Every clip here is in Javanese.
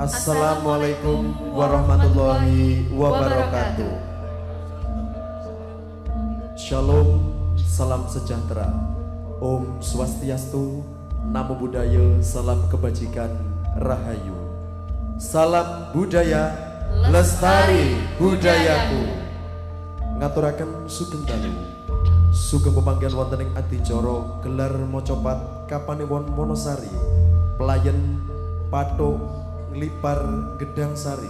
Assalamualaikum warahmatullahi wabarakatuh. Shalom, salam sejahtera. Om Swastiastu, Namo Buddhaya, salam kebajikan, rahayu. Salam budaya, lestari budayaku. Ngaturaken sugeng dalu. Sugeng pemanggihan wonten ing adicara gelar mocopat Kapanewon Wonosari. Pelayan Pathuk Nglipar Gedang Sari.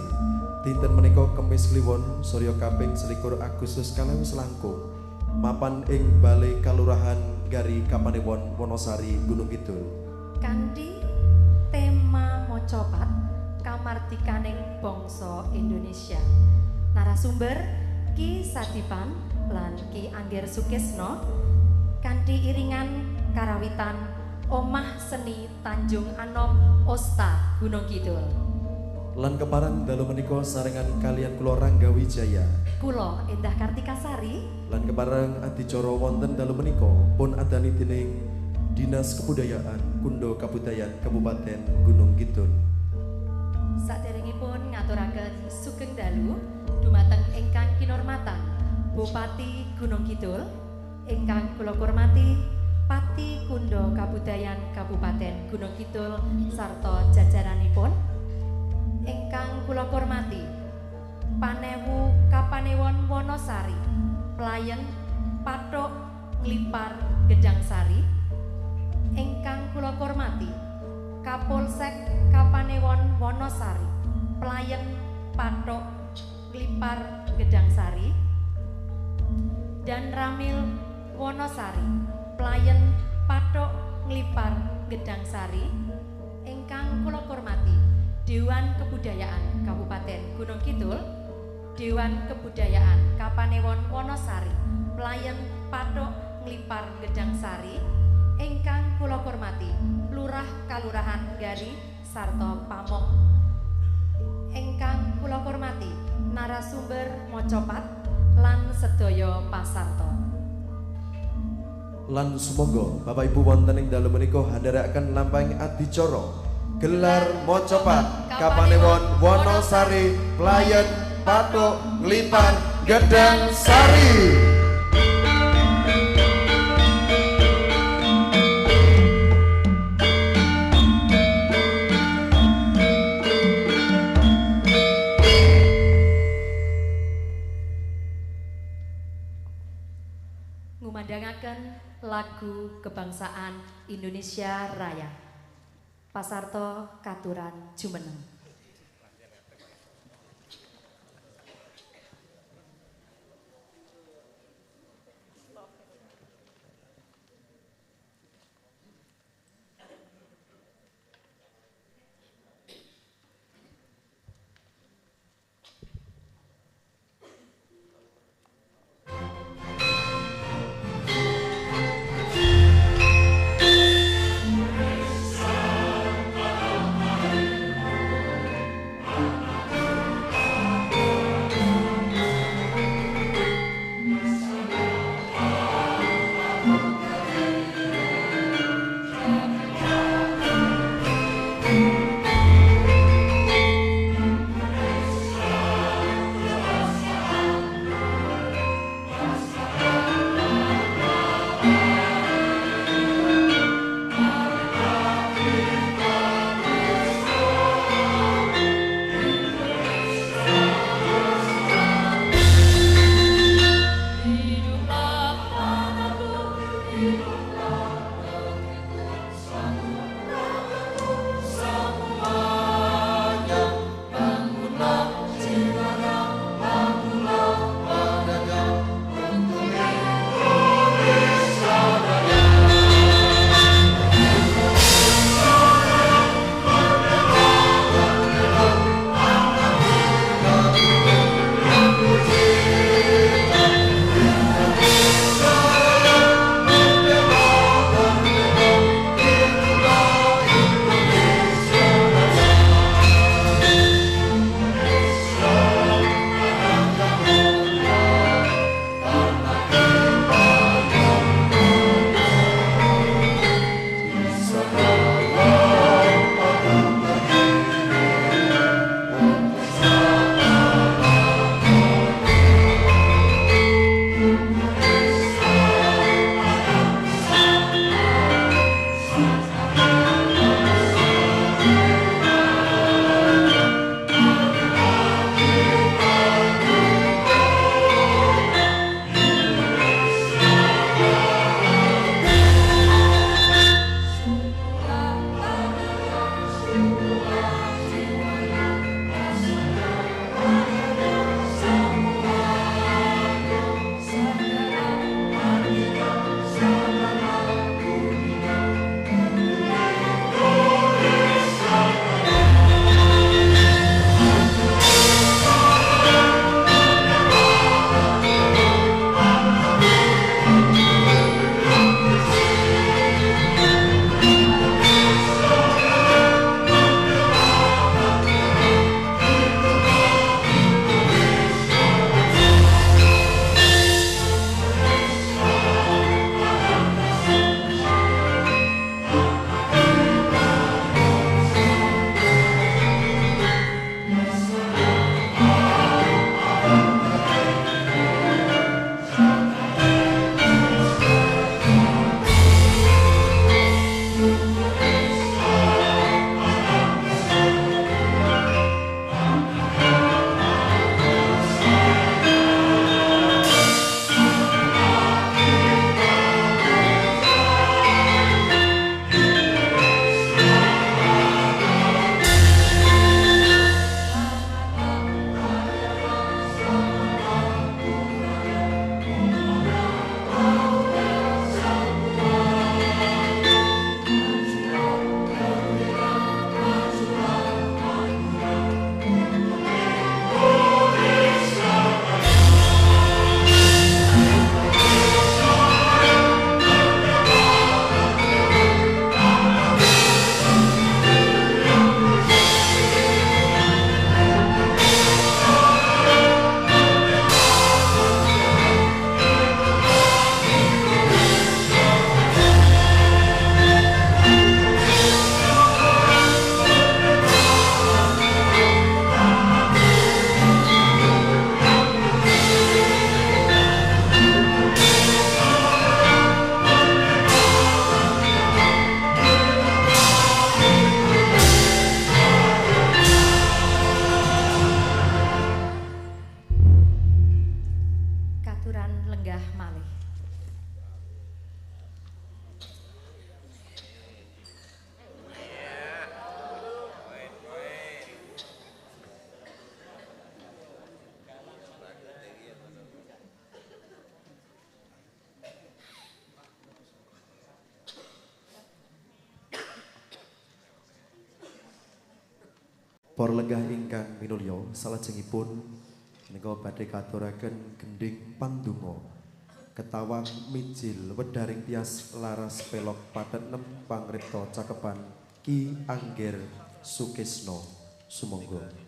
Dinten menika Kemis Kliwon Surya kaping 21 Agustus kalih selangkung. Mapan ing Balai Kalurahan Gari Kapanewon Wonosari Gunung Kidul. Kanthi tema mocopat kamardikaning bangsa Indonesia. Narasumber Ki Sadipan lan Ki Angger Sukesno kanthi iringan karawitan Omah Seni Tanjung Anom Osta Gunung Kidul. Lan keparang dalu menika sarengan kalian kula Rangga Wijaya. Kula Endah Kartika Sari. Lan keparang adicara wonten dalu menika pun adani dening Dinas Kebudayaan Kundo Kabudayan Kabupaten Gunung Kidul. Saderengipun ngaturaken sugeng dalu dumateng ingkang kinurmatan Bupati Gunung Kidul, ingkang kula hormati Pati Kundo Kabudayan Kabupaten Gunung Kidul sarta jajaranipun, ingkang kula hormati Panewu Kapanewon Wonosari, Pelayan Pathuk Nglipar Gedang Sari, ingkang kula hormati Kapolsek Kapanewon Wonosari, Pelayan Pathuk Nglipar Gedang Sari, dan Ramil Wonosari, Pelayan Pathuk Nglipar Gedang Sari, ingkang kula hormati Dewan Kebudayaan Kabupaten Gunung Kidul, Dewan Kebudayaan Kapanewon Wonosari, Pelayan Pathuk Nglipar Gedang Sari, ingkang kula hormati Lurah Kalurahan Gari sarta Pamong, ingkang kula hormati narasumber mocopat lan sedaya pasarta. Lan semoga Bapak Ibu wonten ing dalu menika handharaken lampahing adicara gelar mocopat Kapanewon Wonosari, Pelayan Pathuk Nglipar Gedang Sari. Ngumandangaken lagu kebangsaan Indonesia Raya. Pasarto katuran jumeneng. Para lenggah ingkang minulya salajengipun menika badhe katuraken gending pandonga ketawang mijil wedaring tias laras pelok patenem pangripta cakepan Ki Angger Sukisno sumangga.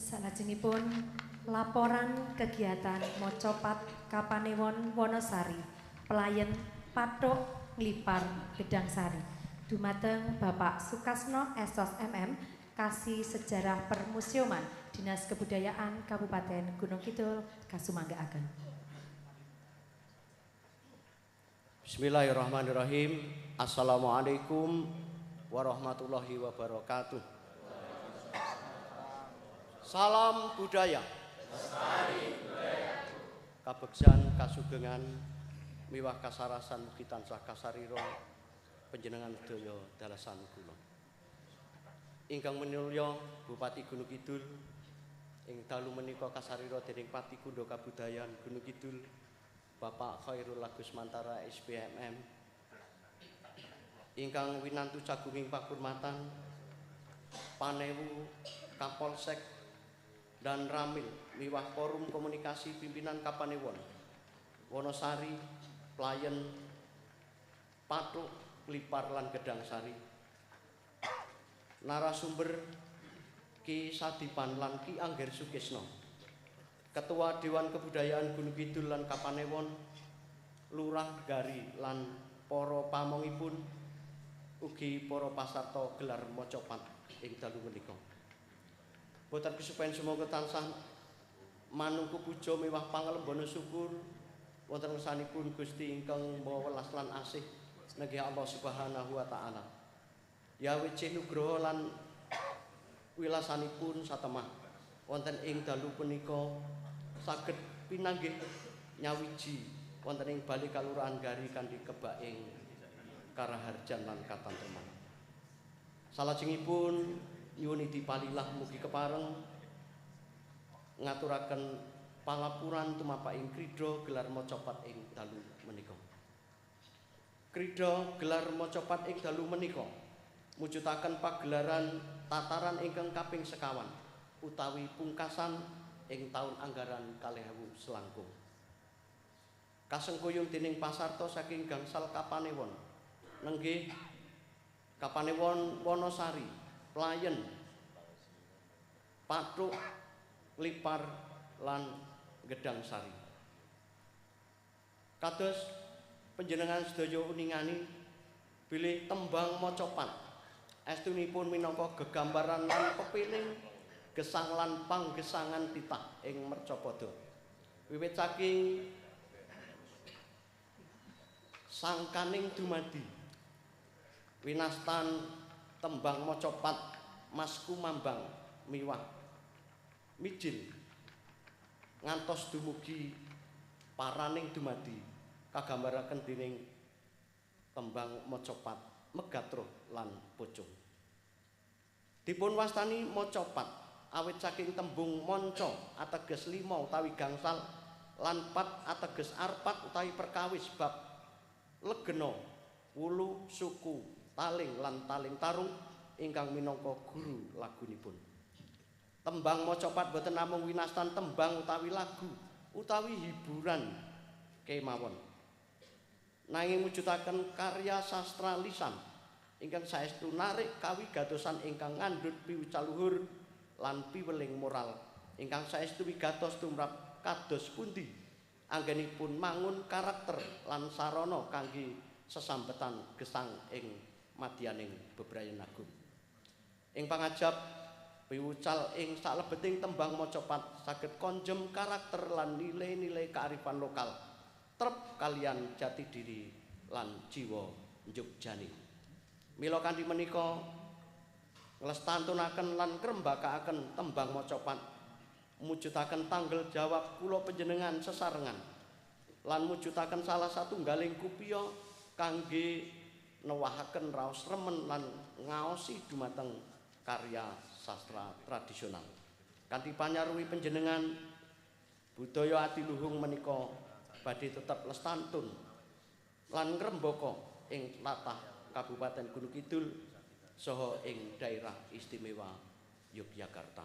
Salajengipun laporan kegiatan Mocopat Kapanewon Wonosari, pelayan Pathuk Nglipar Gedang Sari, dumateng Bapak Sukasno Esos MM, Kasih Sejarah Permusiuman Dinas Kebudayaan Kabupaten Gunung Kidul kasumanggaaken. Bismillahirrahmanirrahim. Assalamualaikum warahmatullahi wabarakatuh. Salam budaya. Kabegjan kasugengan miwah kasarasan mugi tansah kasarira panjenengan sedaya dalasan kula. Ingkang minulya Bupati Gunung Kidul ing dalu menika kasarira dening Pati Kundha Kabudayan Gunung Kidul Bapak Khairul Agus Mantara SPMM, ingkang winantu cagunging pakurmatan Panewu Kapolsek dan Ramil miwah forum komunikasi pimpinan Kapanewon Wonosari, pelayan Pathuk Nglipar lan Gedang Sari, narasumber Ki Sadipan lan Ki Angger Sukisno, Ketua Dewan Kebudayaan Gunung Kidul lan Kapanewon, Lurah Gari lan para pamongipun, ugi para pasarta gelar Mocopat ing dalu menika. Boten kesupen semoga tansah manungku puja miwah pangalembana syukur wonten ngersanipun Gusti ingkang maha welas lan asih nenggih Allah Subhanahu wa taala. Yahwe nugraha lan wilasanipun satemah wonten ing dalu punika saged pinanggih nyawiji wonten ing bali kalurahan Gari kanthi kebak ing karaharjan lan katentreman. Salajengipun nyuwun dipalilah mugi kepareng ngaturaken palapuran tumapaking krida gelar Mocopat ing dalu menika. Krida gelar Mocopat ing dalu menika mujudaken pagelaran tataran ingkang kaping sekawan utawi pungkasan ing taun anggaran 2000 selangkung. Kasengkuyung dening pasarta saking gangsal Kapanewon nenggih Kapanewon Wonosari, pelayan Pathuk Nglipar lan Gedang Sari. Kados panjenengan sedaya uningani bilih tembang Mocopat estunipun minangka gegambaran lan pepiling gesang lan panggesangan titah ing mercapada. Wiwit saking sangkaning dumadi winastan tembang mocopat Masku Mambang miwah mijil ngantos dumugi paraning dumadi kagambaraken dening tembang mocopat megatruh lan pocong. Dipun wastani mocopat awit saking tembung monco ateges 5 utawi gangsal lan pat ateges arpat utawi perkawis bab legena wulu suku taling lan taling tarung ingkang minangka guru lagunipun. Tembang mocopat boten namung winastan tembang utawi lagu utawi hiburan kemawon, nanging mujudaken karya sastra lisan ingkang saestu narik kawigadosan ingkang ngandhut piwucal luhur lan piweling moral ingkang saestu wigatos tumrap kados pundi anggenipun mangun karakter lan sarana kangge sesambetan gesang ing madyaning bebrayan agung. Ing pangajab piwucal ing saklebeting tembang mocopat saged konjem karakter lan nilai-nilai kearifan lokal trep kalian jati diri lan jiwa njugjani. Mila kanthi menika nglestantunaken lan ngrembakakaken tembang mocopat mujudaken tanggel jawab kula panjenengan sesarengan lan mujudaken salah satunggaling kupiya kangge newahaken raos remen lan ngaosi dumateng karya sastra tradisional. Kanthi panyaruwi panjenengan budaya adiluhung menika badhe tetep lestantun lan ngrembaka ing tlatah Kabupaten Gunung Kidul saha ing daerah istimewa Yogyakarta.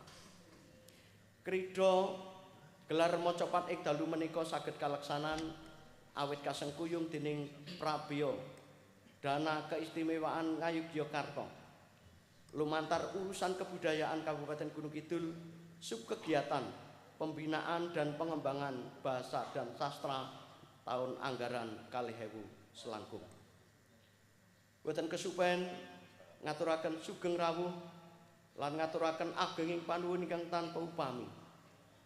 Krida gelar mocopat ing dalu menika saged kaleksanan awit kasengkuyung dening Prabya Dana Keistimewaan Ngayogyakarta lumantar urusan kebudayaan Kabupaten Gunung Kidul subkegiatan pembinaan dan pengembangan bahasa dan sastra tahun anggaran 2000 selangkung. Boten kesupen ngaturaken sugeng rawuh lan ngaturaken agenging panuwun ingkang tanpa upami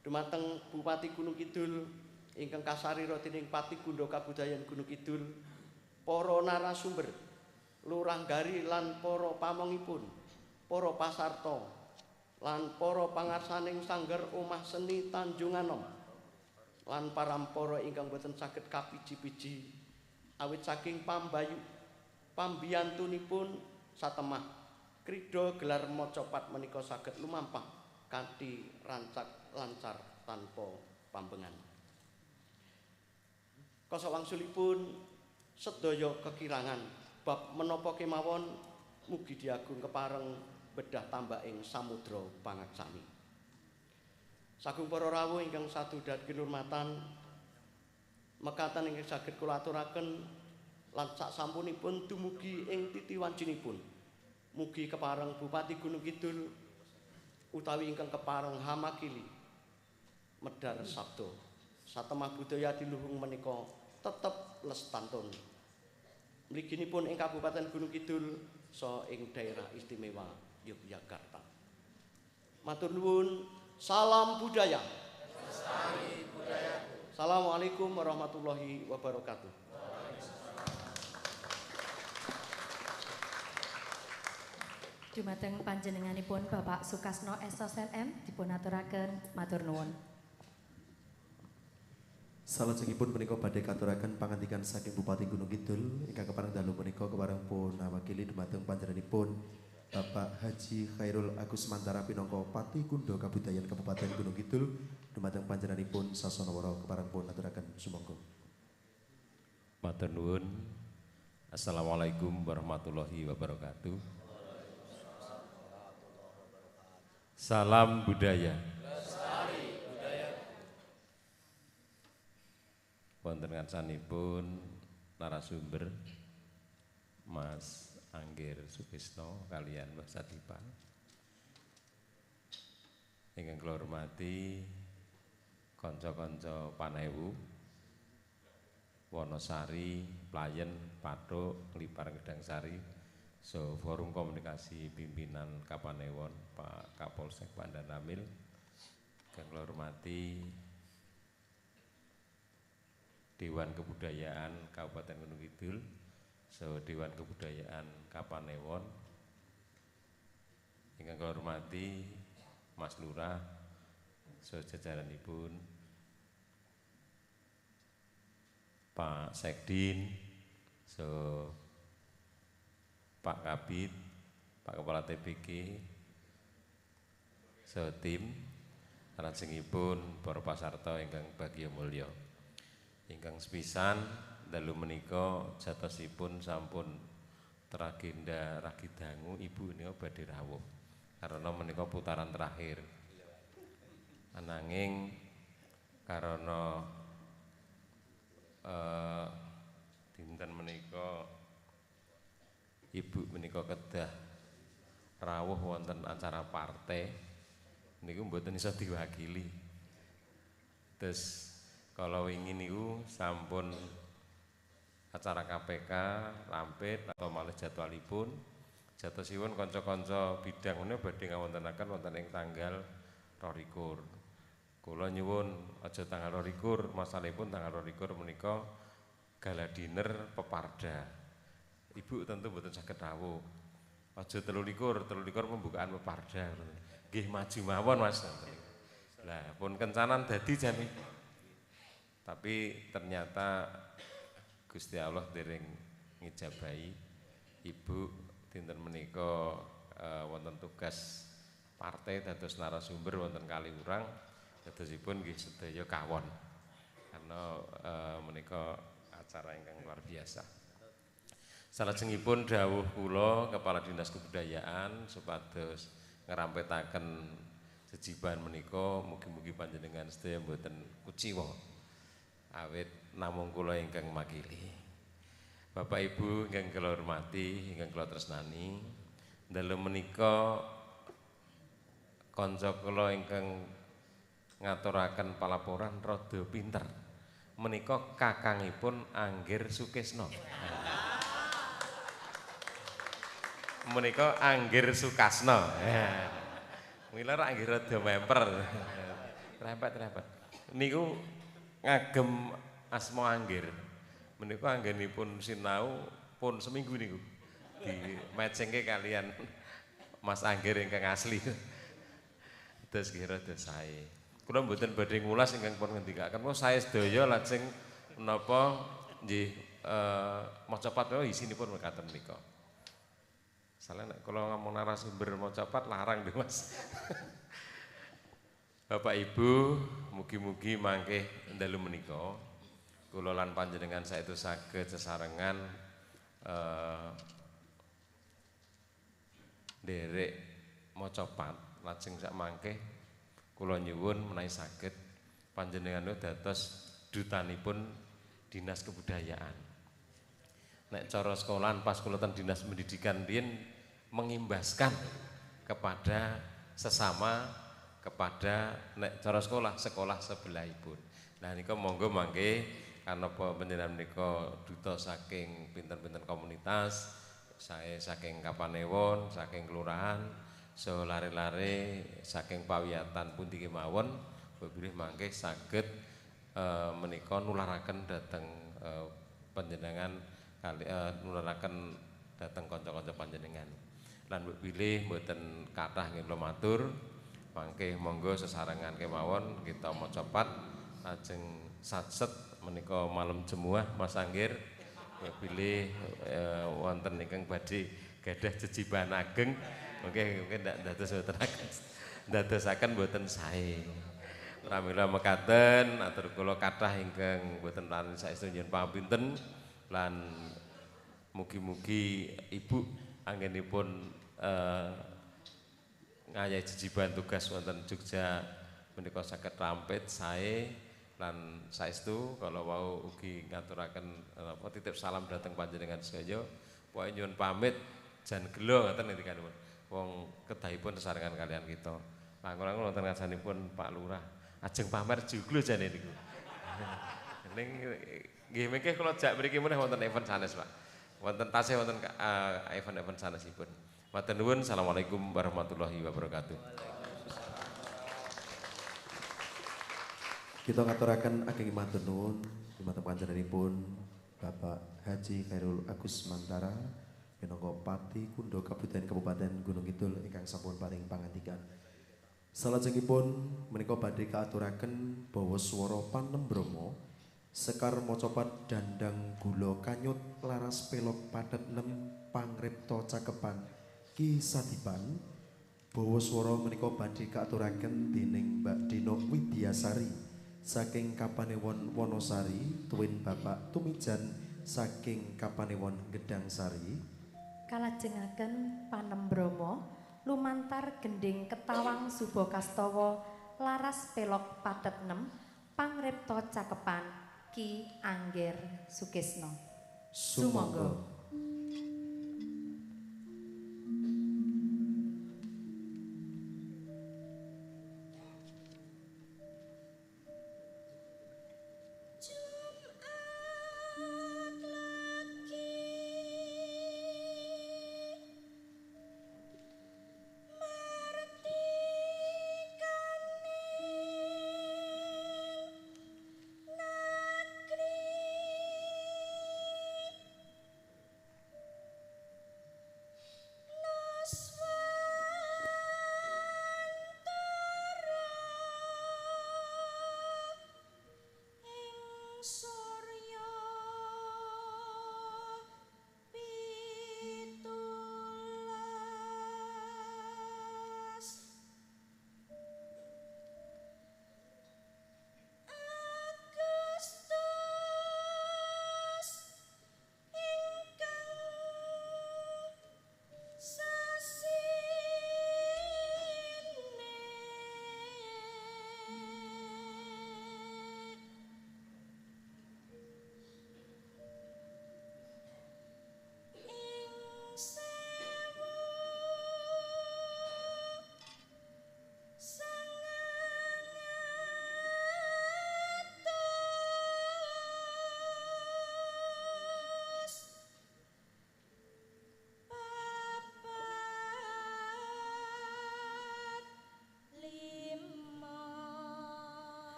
dumateng Bupati Gunung Kidul ingkang kasarira dening Pati Gunda Kabudayan Gunung Kidul, para narasumber, Lurah Gari lan para pamongipun, para pasarta lan para pangarsaning sanggar omah seni Tanjung Anom lan parampara ingkang boten saged kapiji-piji awit saking pambiyantunipun satemah krida gelar mocopat menika saged lumampah kanthi rancak lancar tanpa pambengan. Kasawangsulipun sedaya kekirangan bab menapa kemawon mugi diagung kepareng bedah tambah ing samudra pangaksani. Sagung para rawuh ingkang sadudhat kinurmatan mekaten ingkang saged kula aturaken lan saksampunipun dumugi ing titiwanjinipun mugi kepareng Bupati Gunung Kidul utawi ingkang kepareng Hamakili medhar sabda satemah budaya diluhung menika tetep lestantun mliginipun ing Kabupaten Gunung Kidul saha ing daerah istimewa Yogyakarta. Matur nuwun, salam budaya. Assalamualaikum warahmatullahi wabarakatuh. Dumateng panjenenganipun Bapak Sukasno SOSLM dipun aturaken matur nuwun. Salajengipun menika badhe katuraken pangandikan saking Bupati Gunung Kidul ingkang kepareng dalu menika kepareng pun wakili dumateng panjenenganipun Bapak Haji Khairul Agus Mantara pinangka Pati Gunda Kabudayan Kabupaten Gunung Kidul dumateng panjenenganipun sasana wara kepareng pun aturaken sumangga. Matur nuwun. Assalamualaikum warahmatullahi wabarakatuh. Salam budaya. Wonten ngarsanipun narasumber Mas Anggir Sukisno kalian Mbah Sadipan. Ingkang kula hormati kanca-kanca Panewu, Wonosari, Playen, Pathuk, Nglipar Gedangsari, so forum komunikasi pimpinan Kapanewon Pak Kapolsek Pandan Ramil, yang kula hormati Dewan Kebudayaan Kabupaten Gunung Kidul, so Dewan Kebudayaan Kapanewon, ingkang kula hormati Mas Lurah, so jajaranipun, Pak Sekdin, so Pak Kabid, Pak Kepala TPG, so tim, salajengipun para pasarta ingkang bagya mulya. Ingkang sepisan dalu menika jatosipun sampun tragenda ragi dangu ibu nika badhe rawuh karena menika putaran terakhir. Ananging karena dinten menika ibu menika kedah rawuh wonten acara partai niku mboten iso diwakili. Terus kalau ingin niku sampun acara KPK rampit atau malih jadwalipun jatosipun kanca-kanca bidang menika badhe ngawontenaken wonten ing tanggal 22. Kula nyuwun aja tanggal 22, masalahipun tanggal 22 menika gala dinner peparda. Ibu tentu mboten saged rawuh. Aja 23 pembukaan peparda. Nggih maju mawon Mas. Lah pun kencanan dadi jane. Tapi ternyata Gusti Allah dereng ngijabahi ibu dinten menika wonten tugas partai dados narasumber wonten Kaliurang dadosipun nggih sedaya kawon karena menika acara ingkang luar biasa. Salajengipun dawuh kula Kepala Dinas Kebudayaan supados ngerampetaken jejiban menika mugi-mugi panjenengan sedaya mboten kuciwa awit namung kula ingkang makili. Bapak Ibu ingkang kula hormati, ingkang kula tresnani, dalu menika kanca kula ingkang ngaturaken palaporan rada pinter. Menika kakangipun Anggir Sukesno. Menika Anggir Sukasno. Mila rak anggir rada memper. Trepet. Niku ngagem asma Anggir. Menika anggenipun sinau pun seminggu niku. Di matchingke kalian Mas Anggir ingkang asli. Terus kira rada sae. Kula mboten badhe ngulas ingkang pun ngendikaken kok sae sedaya lajeng menapa nggih macapat menika isinipun mekaten menika. Salah nek kula ngomong narasumber macapat larang lho Mas. Bapak Ibu, mugi-mugi mangke dalu menika kula lan panjenengan saestu saged sesarengan nderek macapat lajeng sak mangke kula nyuwun menawi saged panjenengan dados dutanipun Dinas Kebudayaan. Nek cara sekolahan pas kula ten Dinas Pendidikan riyen mengimbaskan kepada sesama kepada nek cara sekolah sebelahipun. Nah nika monggo mangke karena panjenengan menika duta saking pinten-pinten komunitas, saya saking Kapanewon, saking kelurahan, so lare-lare saking pawiyatan pundi kemawon, bilih mangke saged menika nularaken dhateng panjenengan kali nularaken dhateng kanca-kanca panjenengan. Lan bilih mboten kathah nggih kula matur. Mangke monggo sesarengan kemawon kita macapat lajeng satset menika malam jemuah Mas Anggir pilih wonten ingkang badhe gadah jejiban ageng mungkin ndak dadosaken mboten sae. Pramila mekaten atur kula kathah ingkang mboten lan saestu nyuwun pangapinten lan mugi-mugi Ibu anggenipun ngayahi jejiban tugas wonten Jogja menika saged rampit sae lan saestu kalau wau ugi ngaturaken titip salam dhateng panjenengan sedaya pokoke nyuwun pamit jan gelo ngoten ngendikanipun wong kedahipun sesarengan kalian kita langkung-langkung wonten ngasanipun Pak Lurah ajeng pamer juglo jane niku ning nggih mengke kula jak mriki meneh wonten event sanes Pak wonten tasih wonten event-event sanesipun. Matur nuwun, assalamualaikum warahmatullahi wabarakatuh. Kita ngaturaken ageng matur nuwun dumateng panjenenganipun Bapak Haji Khairul Agus Mantara minangka Pati Kundo Kabupaten Gunung Kidul ingkang sampun paring pangandikan. Salajengipun menika badhe kaaturaken bawa swara panembromo sekar mocopat dandang gula kanyut laras pelok padet 6 pangripta cakepan Ki Sadipan. Bawa swara menika badhe kaaturaken dening Mbak Dino Widyasari saking Kapanewon Wonosari tuwin Bapak Tumijan saking Kapanewon Gedang Sari. Kalajengaken panembromo lumantar gending ketawang suba kastawa laras pelok padet 6 pangripta cakepan Ki Angger Sukisno. Sumangga.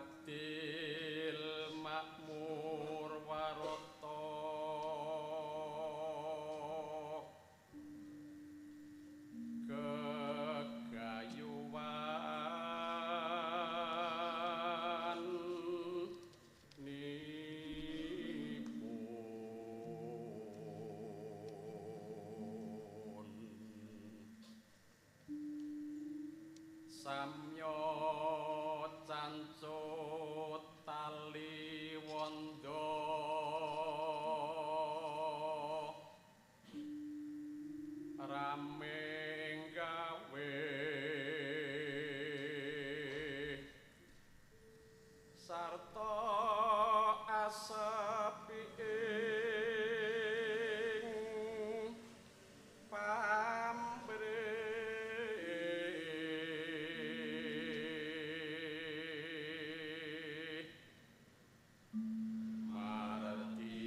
adil makmur warata gegayuhan nipun samya cancut tali wanda rame gawe sarta aseping pamrih mardika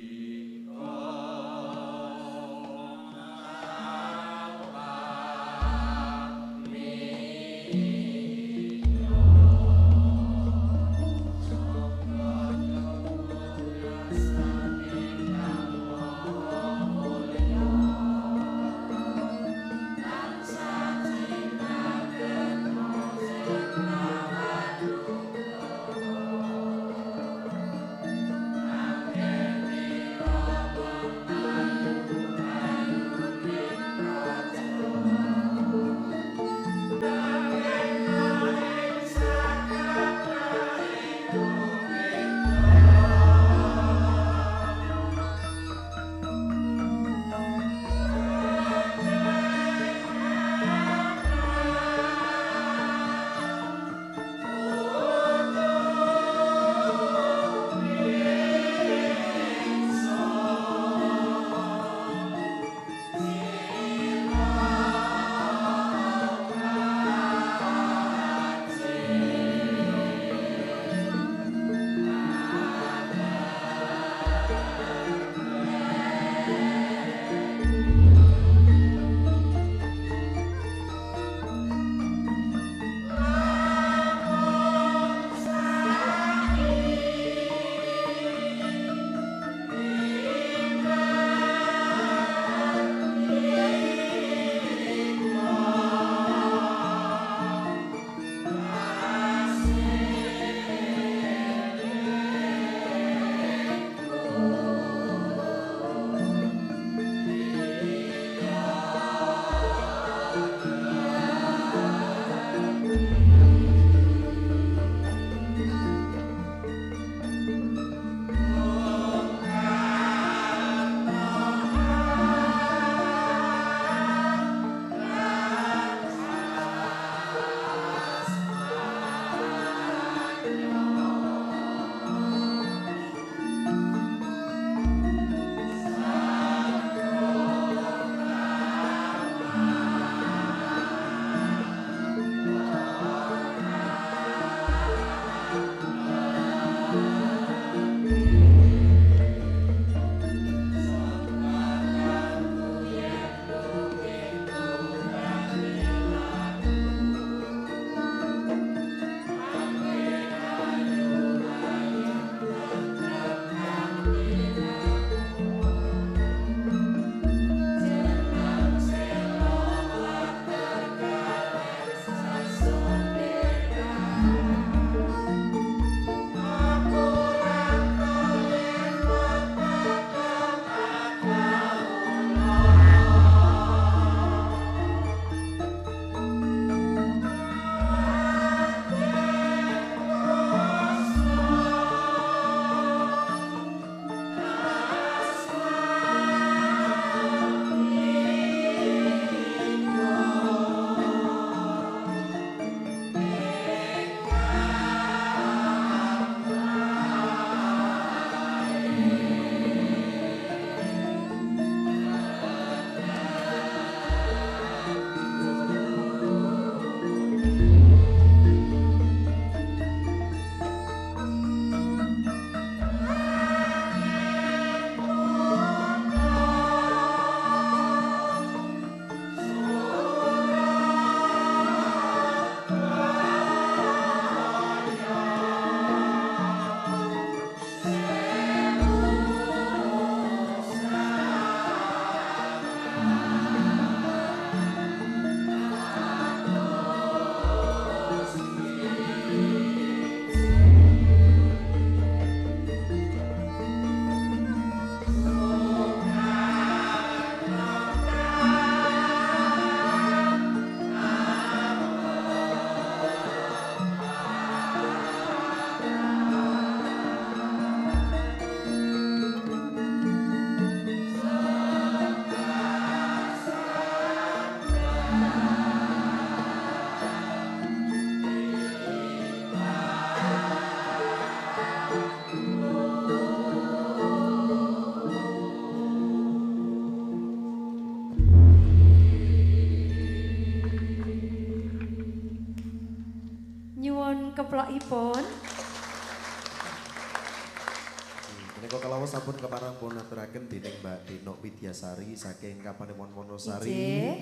menika kalawas sampun keparengipun aturaken dening Mbak Dino Widyasari saking Kapanewon Wonosari. Inggih.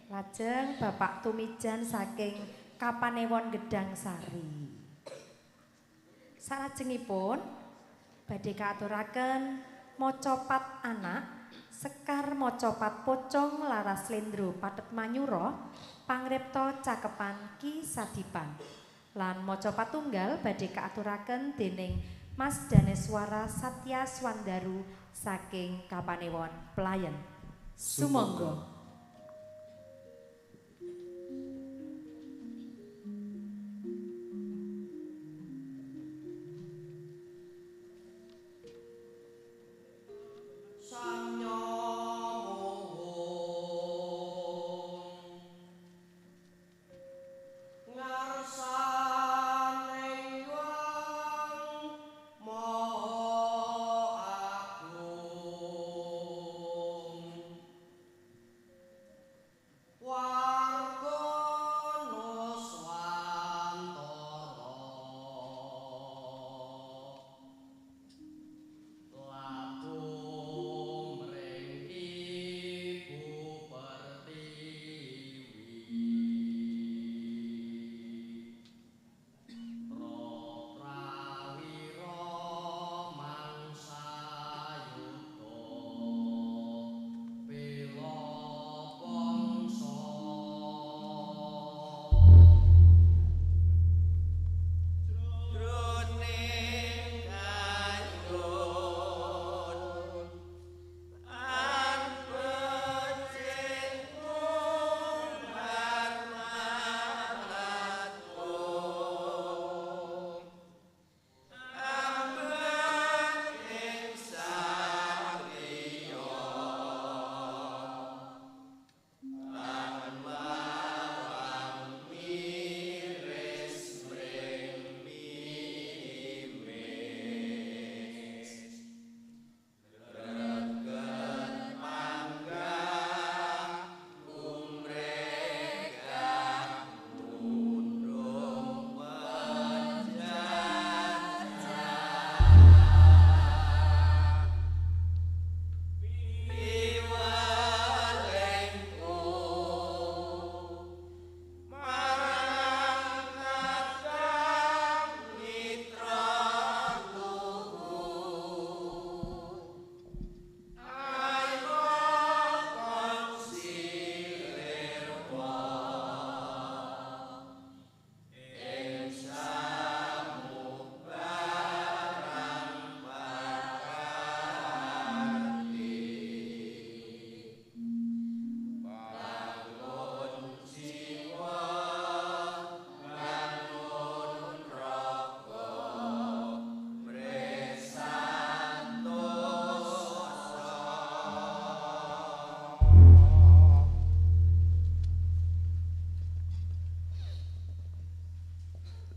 Lajeng Bapak Tumijan saking Kapanewon Gedang Sari. Salajengipun badhe kaaturaken macapat anak Sekar macapat pocong Laras Lendro Pathet Manyura pangripta cakepan Ki Sadipan. Lan macapat tunggal badhe kaaturaken dening Mas Daneswara Satya Swandaru saking Kapanewon Pelayan. Sumangga.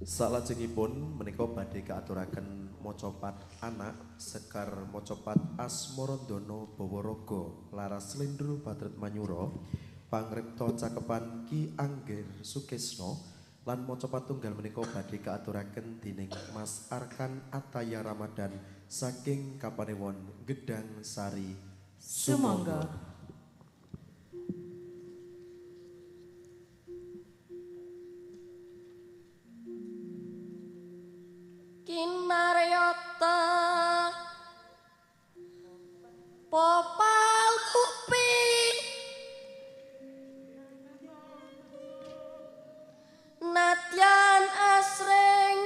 Salajengipun menika badhe kaaturaken macapat anak Sekar macapat Asmarandana Bawaraga Laras Lendro Pathet Manyura pangripta cakepan Ki Angger Sukesna lan macapat tunggal menika badhe kaaturaken dening Mas Arkan Ataya Ramadan saking Kapanewon Gedang Sari. Sumangga. Kinaryata popal kuping nadyan asring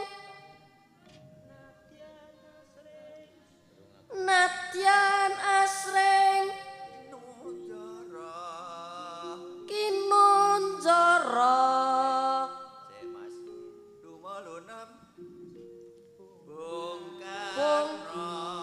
kinunjara bongkar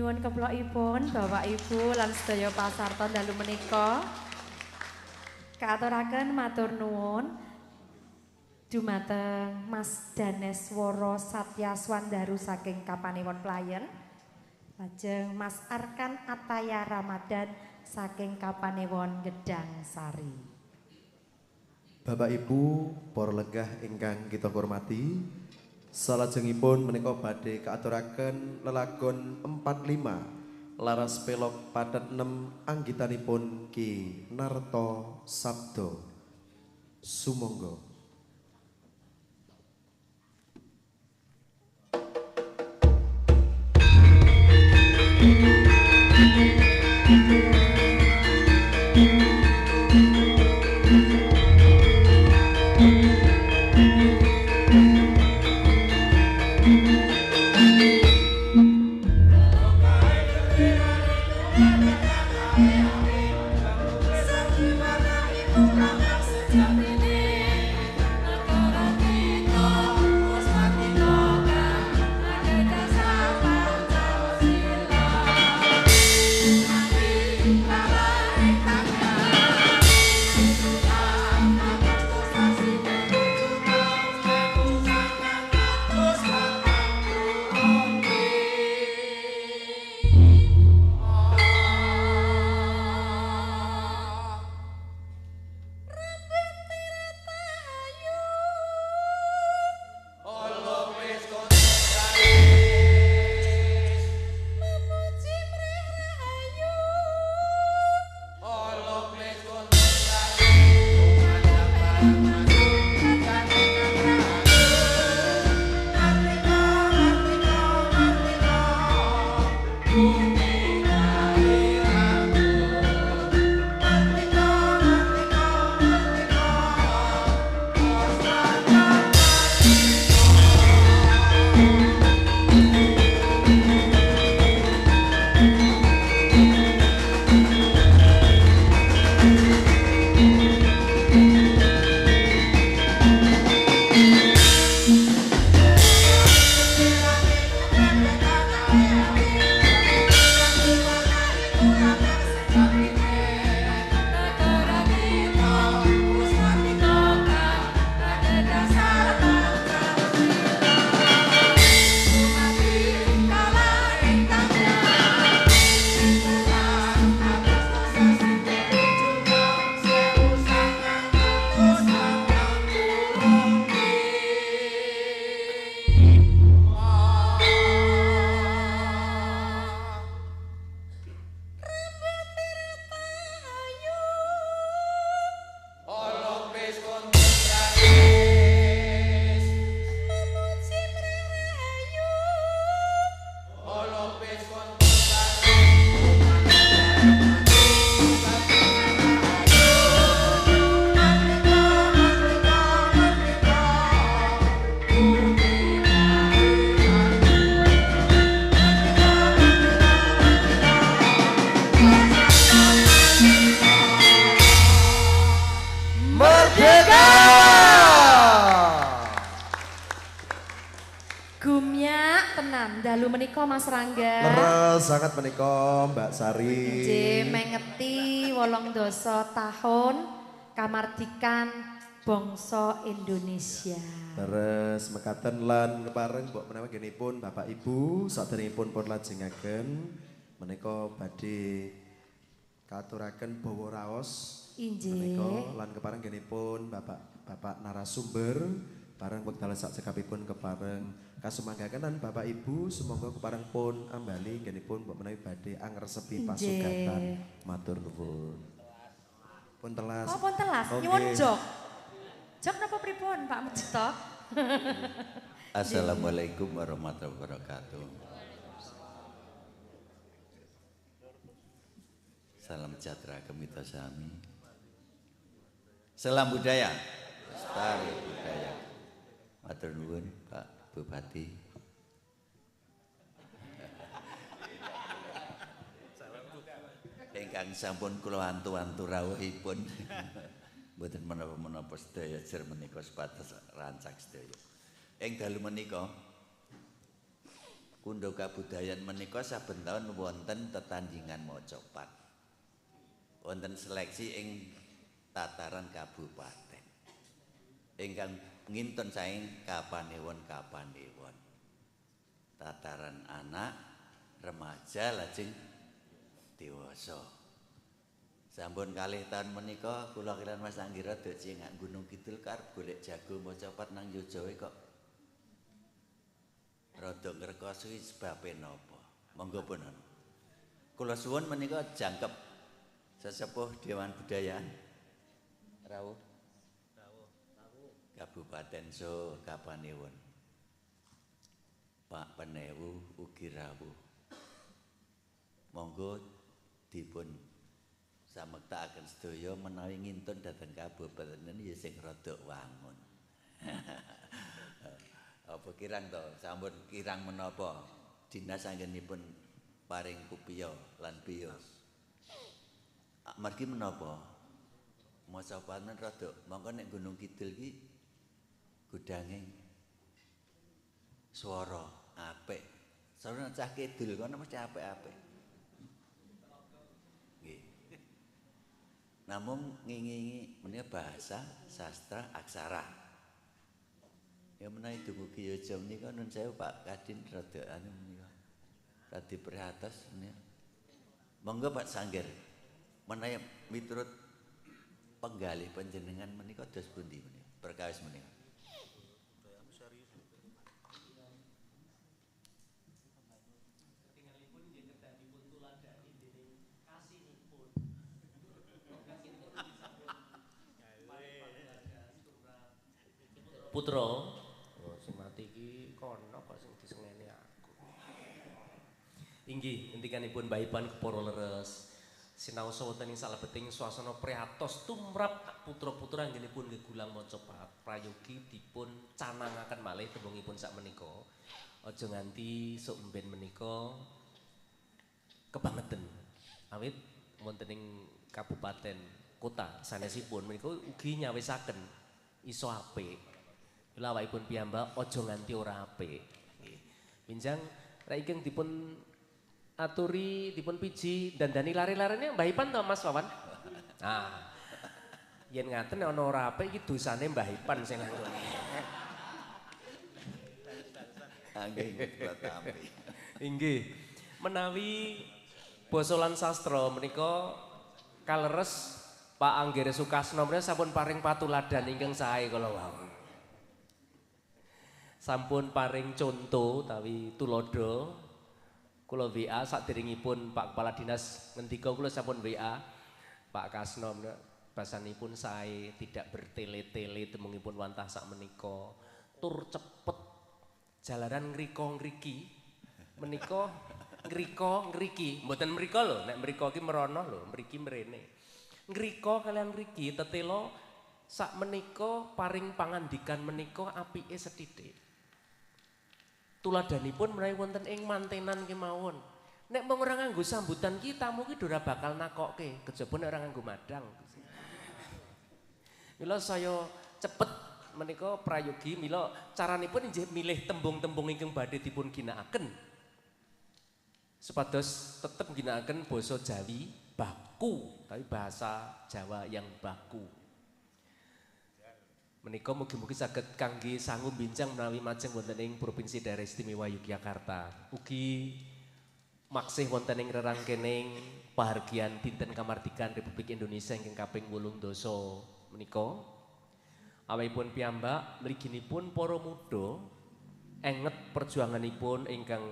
Nyuwun keplokipun Bapak Ibu lan sedaya pasarta dalu menika. Kaaturaken matur nuwun dumateng Mas Daneswara Satya Swandaru saking Kapanewon Playen. Lajeng Mas Arkan Ataya Ramadan saking Kapanewon Gedang Sari. Bapak Ibu, para lenggah ingkang kita hormati, salajengipun menika badhe kaaturaken lelagon 45 laras pelok padet 6 anggitanipun Ki Narto Sabdo. Sumangga. dalu menika Mas Rangga. Leres sangat menika Mbak Sari. Nggih mengeti 18 tahun kamardikan bangsa Indonesia. Leres mekaten lan kepareng mbok menawi genipun Bapak Ibu saderengipun pun lajengaken menika badhe katuraken bawa raos. Inggih. Menika lan kepareng genipun Bapak narasumber bareng wekdal sak cekapipun kepareng kasumanggakenan Bapak Ibu semoga kepareng pun ambali genipun mbok menawi badhe angresepi pasugatan matur nuwun. Pun telas. Oh pun telas, nyuwun jok. Jok napa pripun Pak Mujito? Assalamualaikum warahmatullahi wabarakatuh. Salam sejahtera kemita sami. Salam budaya, lestari budaya. Matur nuwun Pak Bupati. Ingkang sampun kula antu-antu rawuhipun. Mboten menapa-menapa sedaya jer menika sepatus rancak sedaya. Ing dalu menika Kundo kabudayan menika saben taun wonten tetandhingan macapat. Wonten seleksi ing tataran kabupaten. Ingkang ngintun saing kapanewon. Tataran anak, remaja lajeng dewasa. Sampun kalih taun menika kula kelan Mas Anggira dadi ngak Gunung Kidul karep golek jago macapat nang Yojawe kok rada ngrekosui sebabe napa. Monggo punon. Kula suwun menika jangkep sesepuh Dewan Budaya rawuh Kabupaten So Kapanewon. Pak Penewu ugi rawuh. Monggo dipun samektakaken sedaya menawi ngintun dhateng kabupaten ya sing rada wangun. Apa kirang to sampun kirang menapa dinas anggenipun paring kupiya lan biya. Margi menapa macapaten rada mongko nek Gunung Kidul ki gudanging swara apik. Swara cah kidul kono mesti apik-apik. Nggih. Namung ngingi menika bahasa sastra aksara. Ya menawi dumugi Yoja menika nun sewu Pak Kadin rada anu menika. Radi prihatos menika. Monggo Pak Sangger. Menawi miturut penggalih panjenengan menika dos pundi menika? Perkawis menika. Putra, sing mati iki kono kok sing disengeni aku. Inggih, ngendikanipun Mbah Ipan kepara leres. Sinaosa wonten ing salebeting swasana priatos tumrap putra-putra anggenipun gegulang macapat prayogi dipun canangaken malih tembungipun sakmenika. Aja nganti sok mben menika kebangetan. Awit wonten ing kabupaten kota sanesipun menika ugi nyawisaken iso apik. Lha awakipun piyambak aja nganti ora apik. Nggih. Pinjang rek ingkang dipun aturi dipun piji dandani lare-larene Mbah Ipan to Mas Wawan. Nah. Yen ngaten ana ora apik iki dosane Mbah Ipan sing nglakoni. Nggih, tampi. Inggih. Menawi basa lan sastra menika kaleres Pak Anggere Sukasno menika sampun paring patuladan ingkang sae kala wau. Sampun paring conto tawi tulodo kula WA saderengipun Pak Kepala Dinas ngendika kula sampun WA Pak Kasno basanipun sae tidak bertele-tele temungipun wantah sak menika tur cepet jalaran ngriko-ngriki menika ngriko-ngriki mboten mriko lho nek mriko ki merono lho mriki mrene ngriko kalian ngriki tetelo sak menika paring pangandikan menika apike sethithik. Tuladanipun menawi wonten ing mantenan kemawon. Nek mung ora nganggo sambutan ki tamu ki ora bakal nakokke, kejaba nek ora nganggo madang. Mila saya cepet menika prayogi mila caranipun inggih milih tembung-tembung ingkang badhe dipun ginakaken. Supados tetep ginakaken basa Jawi baku, tapi bahasa Jawa yang baku. Menika mugi-mugi saged kangge sangu bincang menawi majeng wonten ing Provinsi Daerah Istimewa Yogyakarta. Ugi maksih wonten ing rerangkening pahargyan dinten kamardikan Republik Indonesia ingkang kaping 8 menika. Awakipun piyambak mliginipun para muda enget perjuanganipun ingkang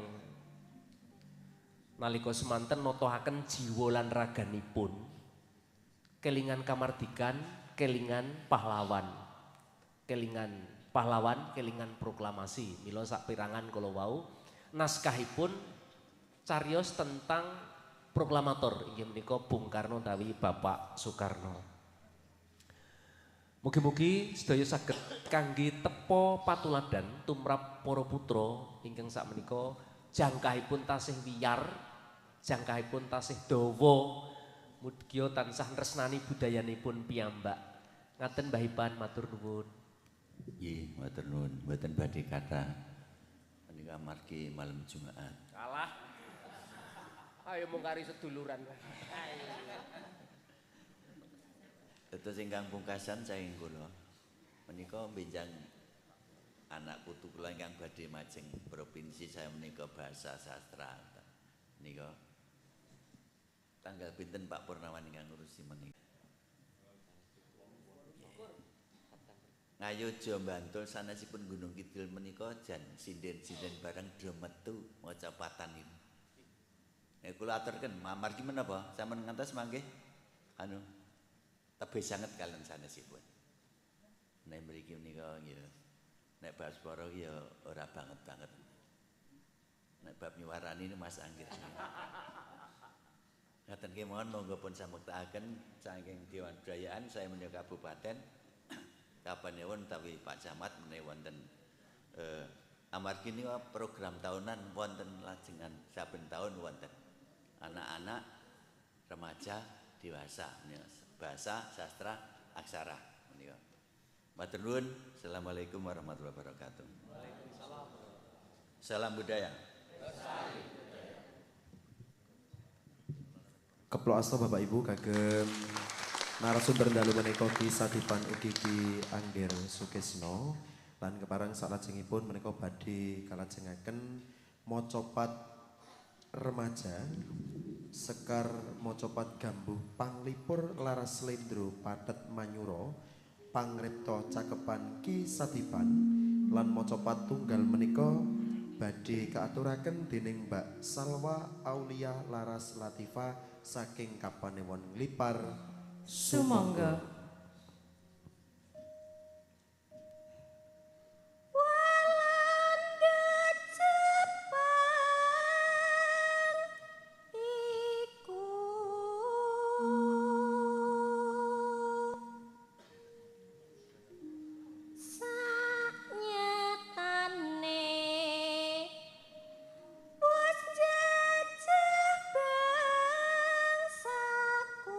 nalika semanten notohaken jiwa lan raganipun. Kelingan kamardikan, kelingan pahlawan. Kelingan pahlawan, kelingan proklamasi. Mila saperangan kala wau naskahipun cariyos tentang proklamator inggih menika Bung Karno utawi Bapak Soekarno. Mugi-mugi sedaya saged kangge tepa patuladan tumrap para putra ingkang sakmenika jangkahipun tasih wiyar, jangkahipun tasih dawa, mugi tansah tresnani budayanipun piyambak. Ngaten Mbah Ipan matur nuwun. Nggih, matur nuwun, mboten badhe kathah. menika margi malam Jumat. Kalah. Ayo mungkari seduluran. Terus ingkang pungkasan saking kula menika benjang anak putu kula ingkang badhe majeng provinsi saya menika bahasa sastra. Nika tanggal pinten Pak Purnawan ingkang ngurusi menika? Ngayoja Bantul sanesipun Gunung Kidul menika jan sinden-sinden bareng do metu maca patanipun. Nek kula aturken margi menapa sampean ngantos mangke anu tebih sanget kalian sanesipun. Nek mriki menika ya nek Baskara ya ora banget-banget. Nek bab nyuwarani ini Mas Anggir. Ngaten nggih mohon monggo pun samektakaken saking Dewan Budayaan saya menika kabupaten Kapanewon tapi Pak Camat menawi wonten amargi niku program tahunan wonten lajengan saben tahun wonten anak-anak remaja dewasa bahasa sastra aksara menika. Matur nuwun. Assalamualaikum warahmatullahi wabarakatuh. Waalaikumsalam. Salam budaya. Keplok asta Bapak Ibu kagem narasumber dalu menika Ki Sadipan ugi Ki Angger Sukesno lan kepareng salajengipun menika badhe kalajengaken mocopat remaja Sekar mocopat gambuh panglipur laras slendro pathet manyura pangripta cakepan Ki Sadipan lan mocopat tunggal menika badhe kaaturaken dening Mbak Salwa Aulia Laras Latifah saking Kapanewon Nglipar. Sumangga. Bangsaku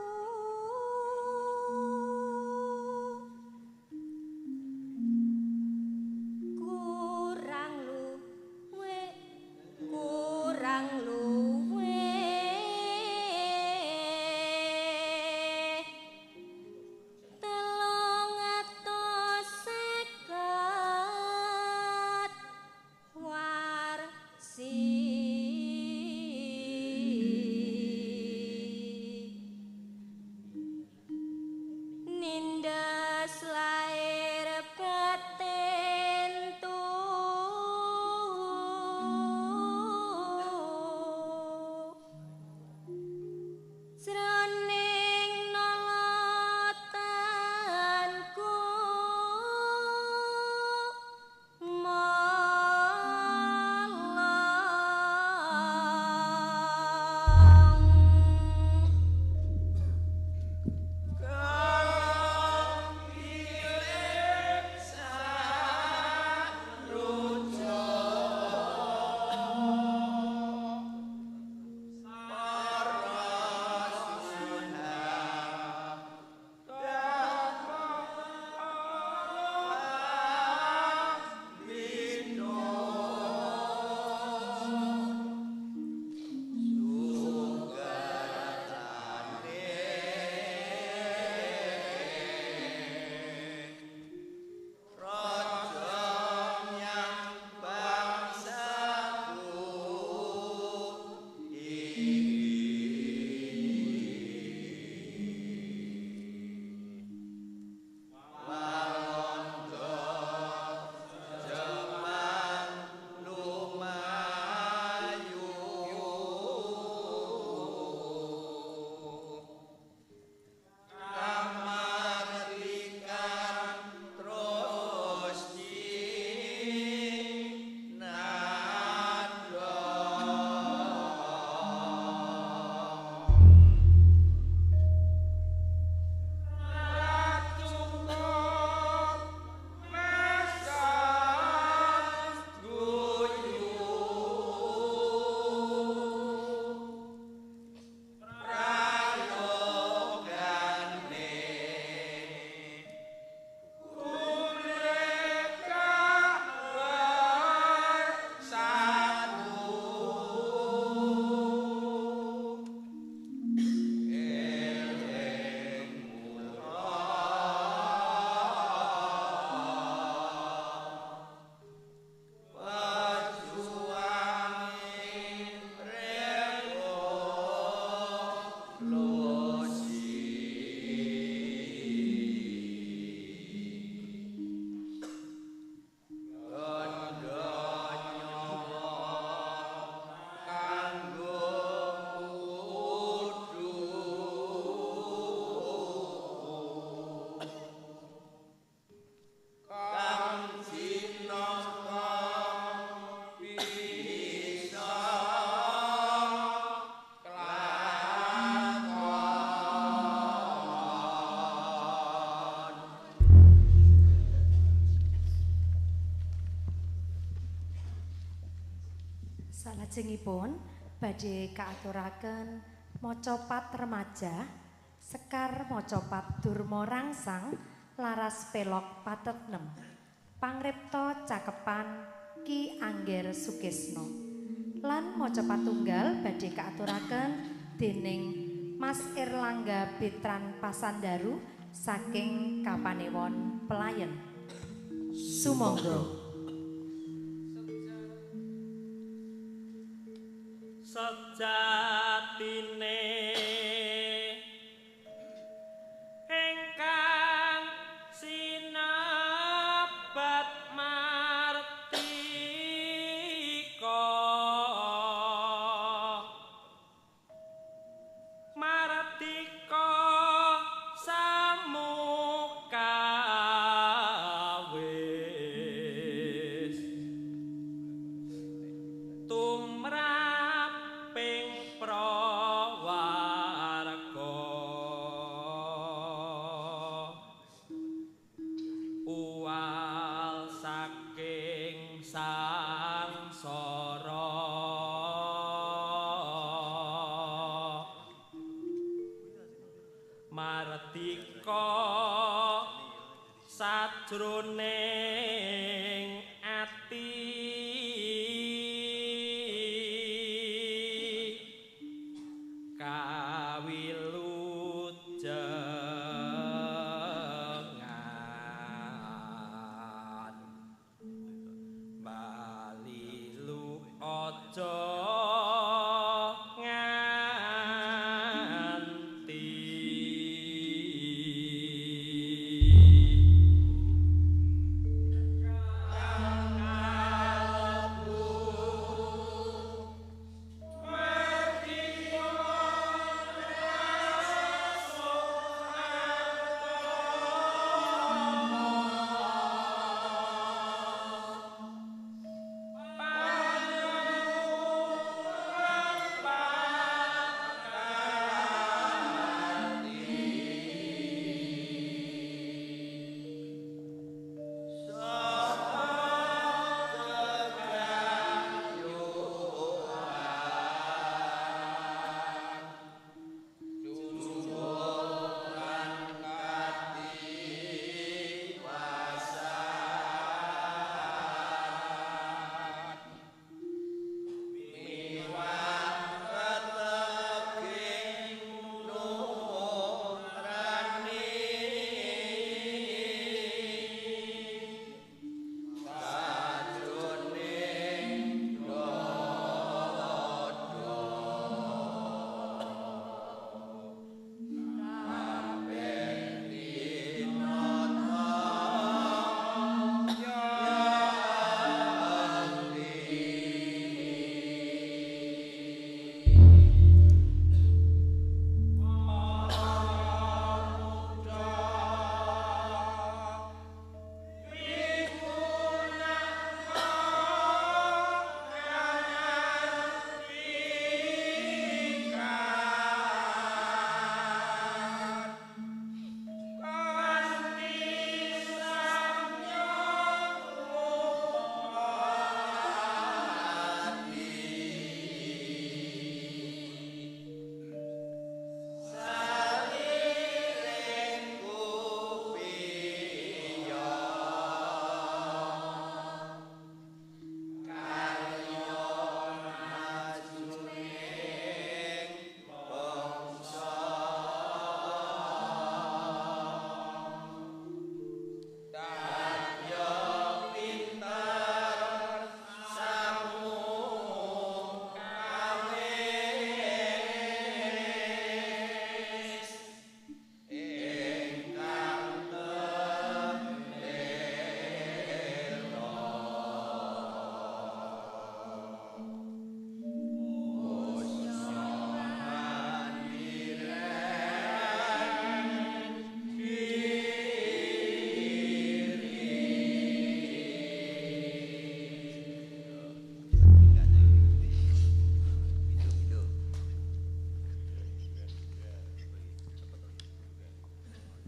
Salajengipun badhe kaaturaken macapat remaja Sekar macapat Durma Rangsang laras pelok patet 6 pangripta cakepan Ki Angger Sukisno lan macapat tunggal badhe kaaturaken dening Mas Erlangga Betran Pasandaru saking Kapanewon Pelayan. Sumangga. Sejatine ingkang sinebat martika samukawis tumraping prawarga uwal saking sangsara mardika sajroning ati kawilujengan bali lu aja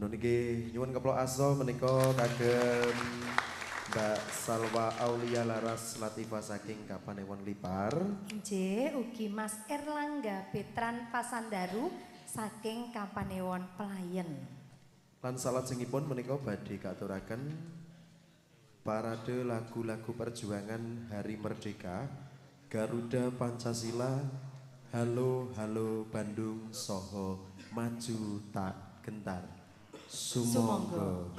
Niki nyuwun keplok aso menika kagem Mbak Salwa Aulia Laras Latifah saking Kapanewon Lipar. Nggih, ugi Mas Erlangga Betran Pasandaru saking Kapanewon Playen. Lan salajengipun menika badhe katuraken parade lagu-lagu perjuangan Hari Merdeka Garuda Pancasila Halo Halo Bandung Soho Maju Tak Gentar. Sumangga.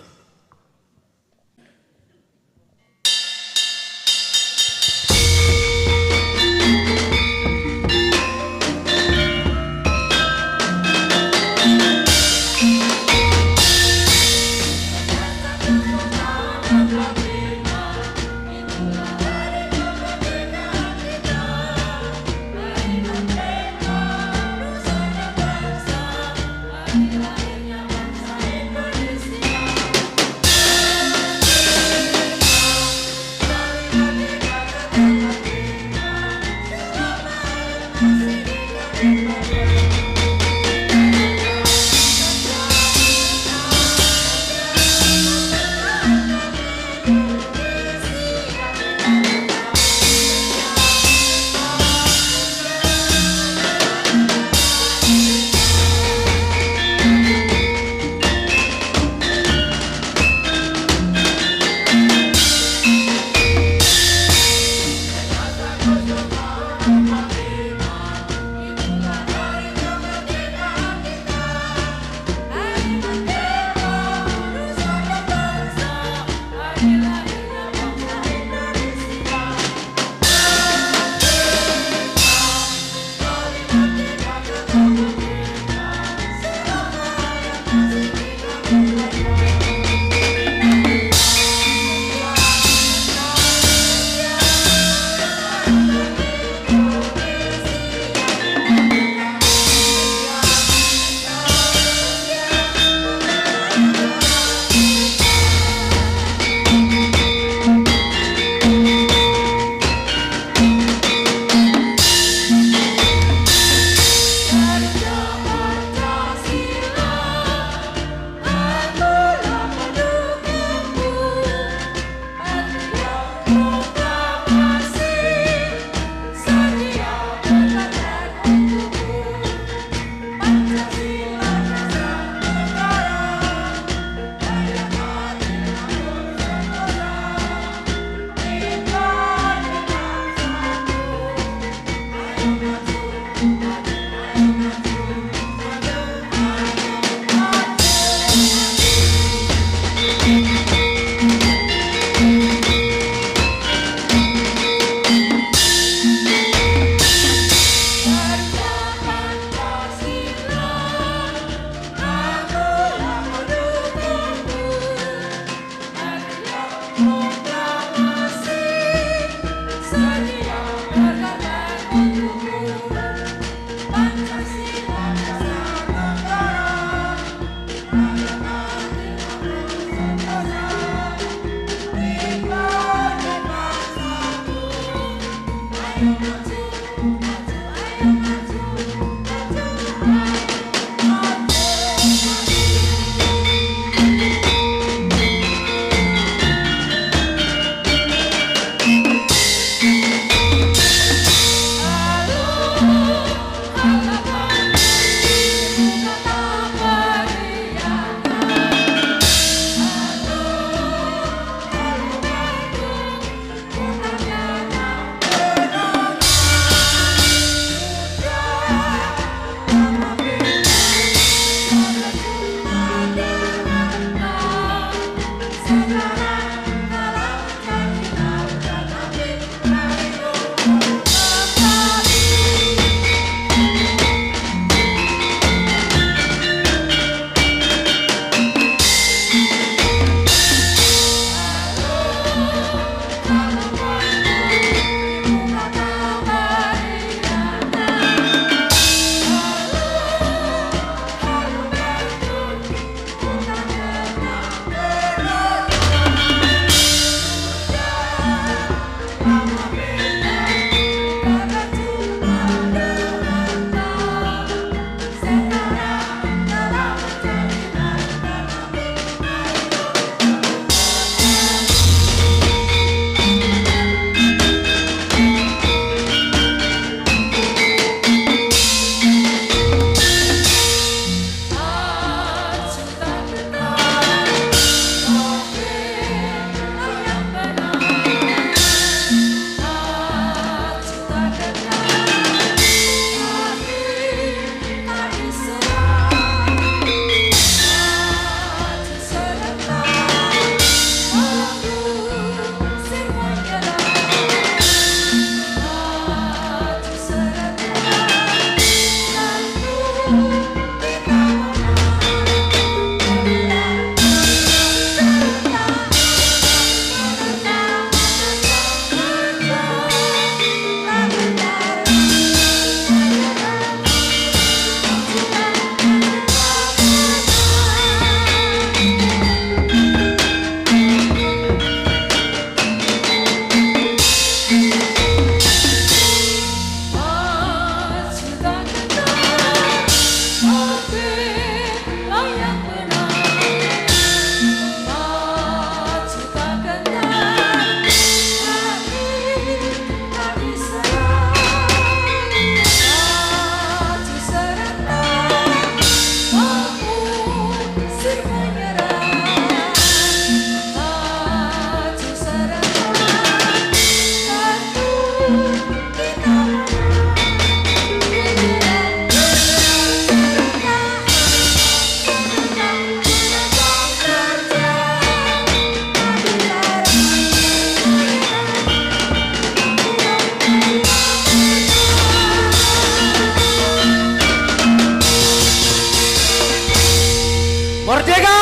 Merdeka!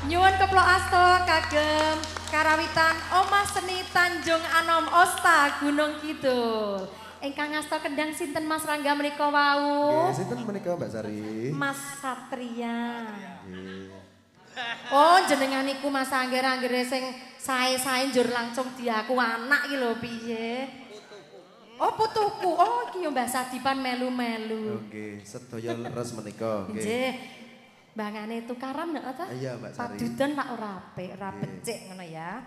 Nyuwun keplok asta kagem karawitan Omah Seni Tanjung Anom Osta Gunung Kidul. Ingkang ngasta kendang sinten Mas Rangga menika wau? Nggih, sinten menika Mbak Sari? Mas Satria. Oh, jenengan iku Mas Angger-anggere sing sae-sae njur langsung diaku anak iki lho piye? Oh, putuku. Oh, iki yo Mbah Sadipan melu-melu. Nggih, sedaya leres menika. Nggih. Bangane tukaran nek ta? Iya, Mbak Sari. Padudan Pak ora apik, ora becik ngono ya.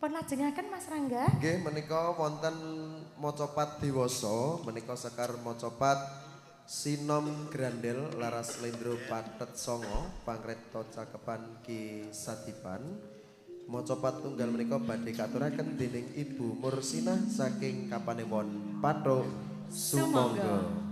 Pun lajengaken Mas Rangga. Nggih, menika wonten macapat dewasa, menika sekar macapat Sinom Grandel Laras Lendro Pathet Songo Pangrekta Cakepan Ki Sadipan. Macapat tunggal menika badhe katuraken dening Ibu Mursinah saking Kapanewon Pathuk Sumangga.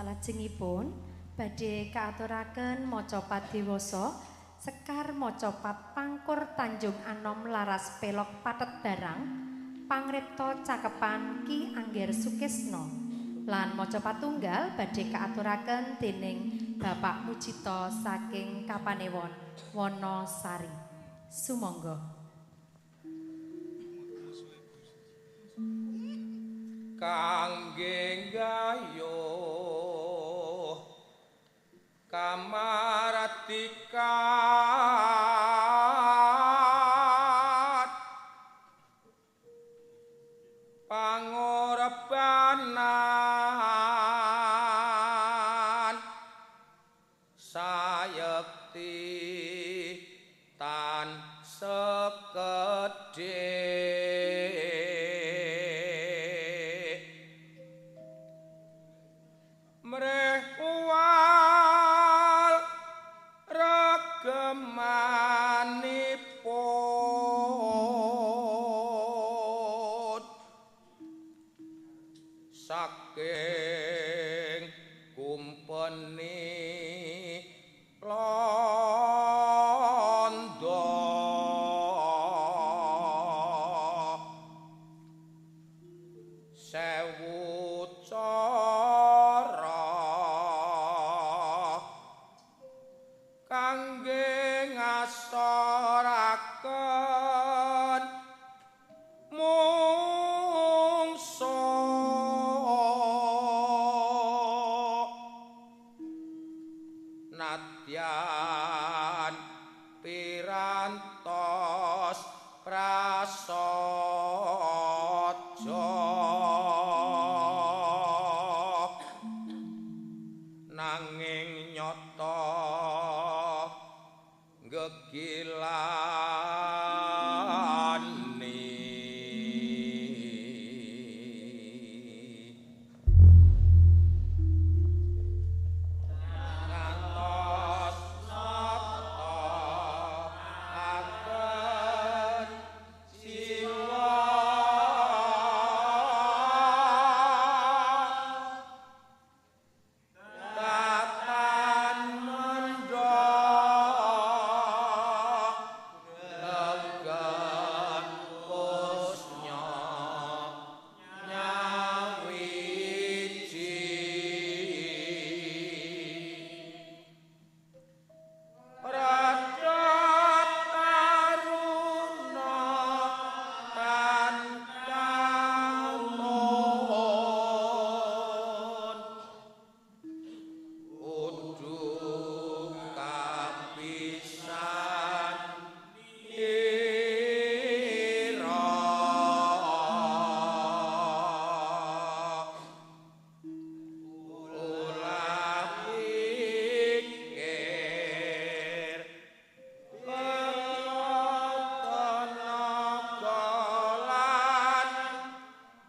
Salajengipun badhe kaaturaken maca padewasa Sekar Mocopat Pangkur Tanjung Anom Laras Pelok Patet Barang Pangripta Cakepan Ki Angger Sukesno lan Mocopat tunggal badhe kaaturaken dening Bapak Mujito saking Kapanewon Wonosari. Sumangga. Kangge gayuh kamaratikan pangorbanan sayekti tan sekedhik mrehwal regemanipun saking kumpeni londo sewu cara kangge ngasoraken mungsuh nadyan pirantos prasaja nanging nyata gegilani ngantos nata agen siwa tatan mendha legan kusnya nyawiji raja taruna tan kamun Udu kapisan ira ulah pikir tenaga lan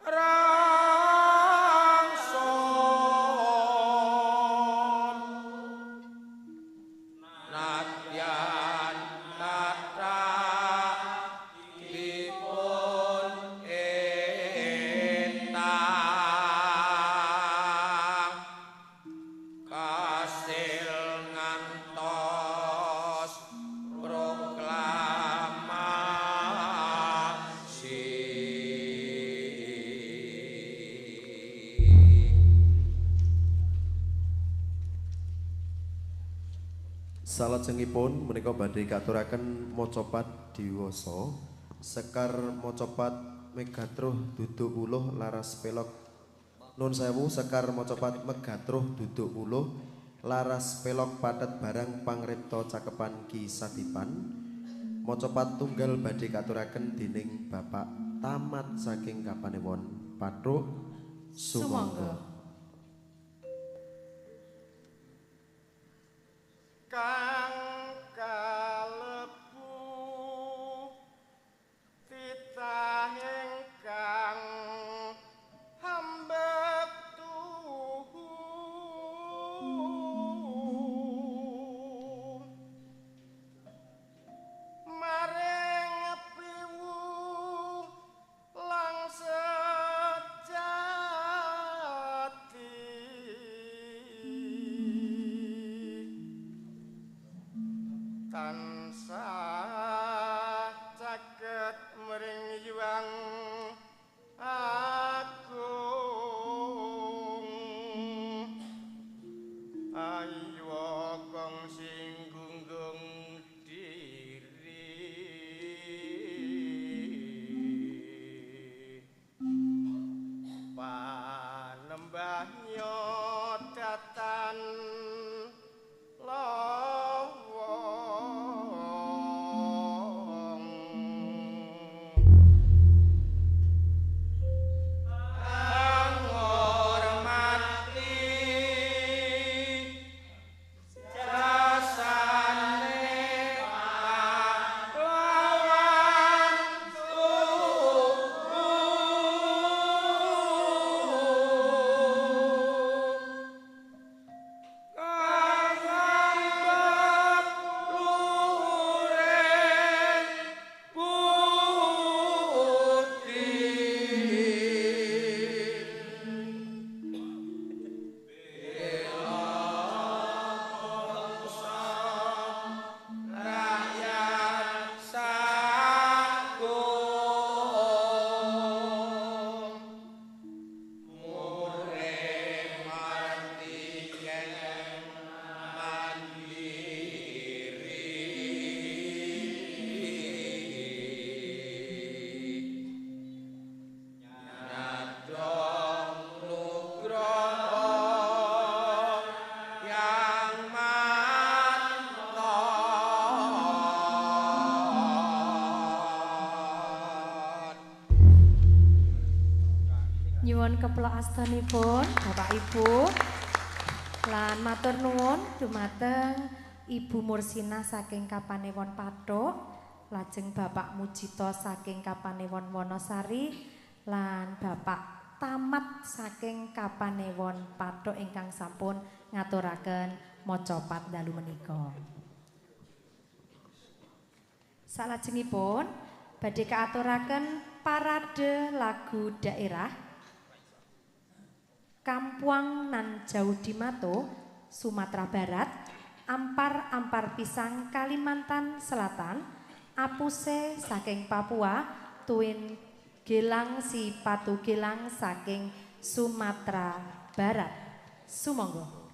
rangson nadyan kathah dipun entang kasil ngantos proklamasi. Salajengipun menika badhe katuraken macapat diwasa Sekar Macapat Megatruh Duduk Uluh Laras Pelok Nun sewu Sekar Macapat Megatruh Duduk Uluh Laras Pelok Patet Barang Pangripta Cakepan Ki Sadipan Macapat tunggal badhe katuraken dening Bapak Tamat saking Kapanewon Patruk Sumangga. Kang kalebu titah ingkang hambek maring piwu lang sejati caket mring yuang agung ayu gong sing gunggung diri panembah nyodatan Nyuwun keplok astanipun Bapak Ibu lan matur nuwun dumateng Ibu Mursina saking Kapanewon Pathuk, lajeng Bapak Mujito saking Kapanewon Wonosari lan Bapak Tamat saking Kapanewon Pathuk ingkang sampun ngaturaken macapat dalu menika. Salajengipun badhe kaaturaken parade lagu daerah Kampuang nan Jauh di Mato, Sumatera Barat, Ampar-ampar Pisang Kalimantan Selatan, Apuse saking Papua, Tuin Gelang si Patu Gelang saking Sumatera Barat. Sumangga.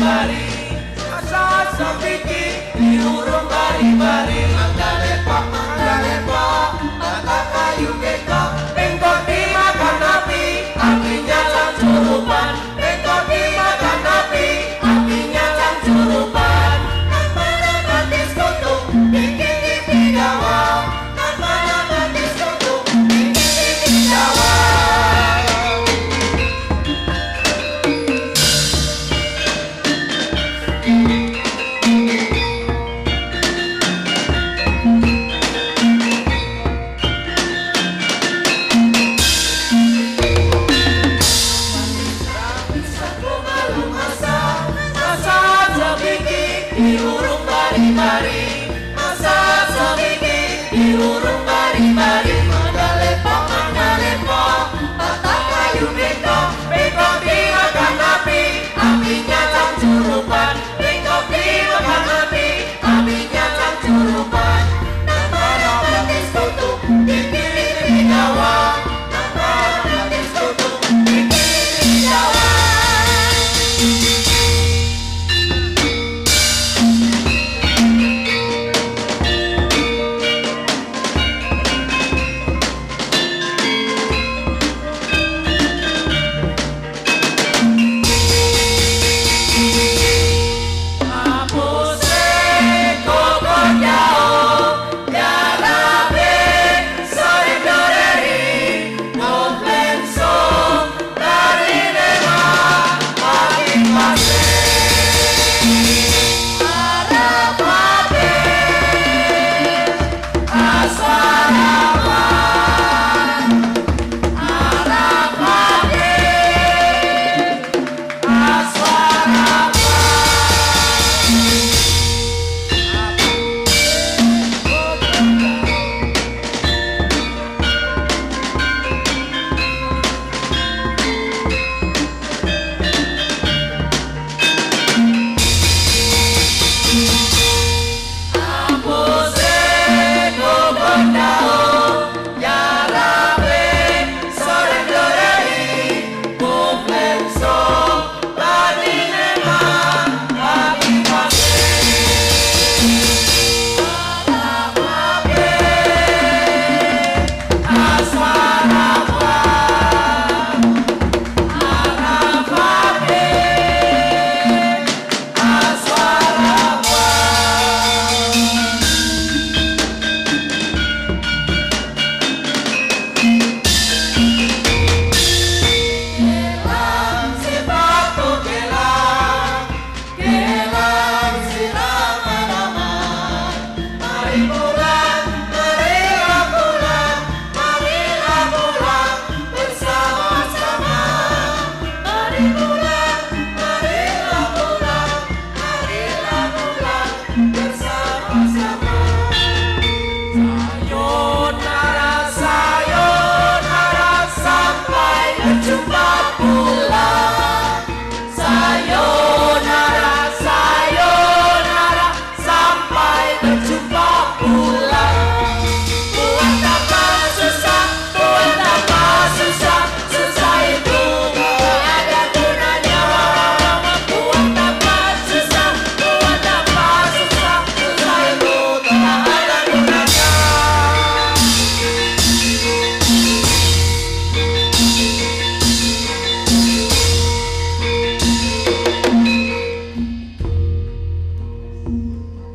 bari-bari asa sepiki diurung bari-bari mandalepak mata kayu kekok bengkok dimakan api apinya curupan bengkok dimakan api apinya curupan kan mana batis kutuk bikin TV gawang kan mana batis kutuk bikin TV gawang. Diurung bari-bari masa semiki diurung bari-bari mandalepak mata kayu bengkok dimakan api apinya curupan bengkok dimakan api apinya curupan nama batis kutuk dipilih di gawang nama batis kutuk dipilih di gawang.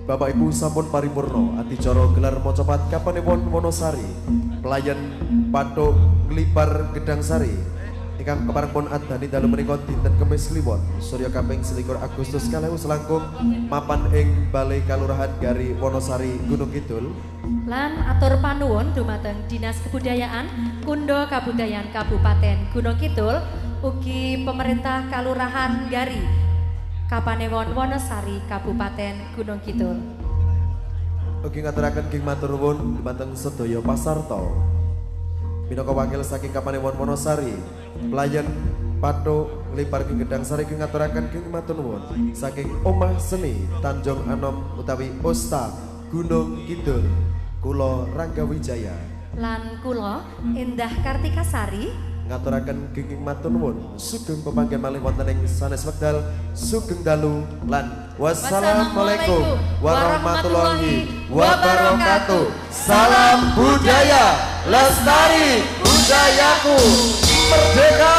Bapak Ibu sampun paripurna adicara gelar mocopat Kapanewon Wonosari pelayan Pathuk Nglipar Gedang Sari ingkang keparengipun adani dalu menika dinten Kemis Kliwon Surya kaping 21 Agustus 2000 selangkung mapan ing Balai Kalurahan Gari Wonosari Gunung Kidul lan atur panuwun dumateng Dinas Kebudayaan Kundo Kabudayan Kabupaten Gunung Kidul ugi pemerintah Kalurahan Gari Kapanewon Wonosari Kabupaten Gunung Kidul. Ugi ngaturaken ing matur nuwun dumateng sedaya pasarta. Minangka wakil saking Kapanewon Wonosari, pelayan Pathuk Nglipar Gedang Sari ngaturaken ing matur nuwun saking Omah Seni Tanjung Anom utawi Osta Gunung Kidul. Kula Rangga Wijaya Lan kula Endah Kartika Sari ngaturaken genging matur nuwun sugeng pepanggen malih wonten ing sanes wekdal sugeng dalu lan wassalamualaikum warahmatullahi wabarakatuh. Salam budaya, lestari budayaku, merdeka.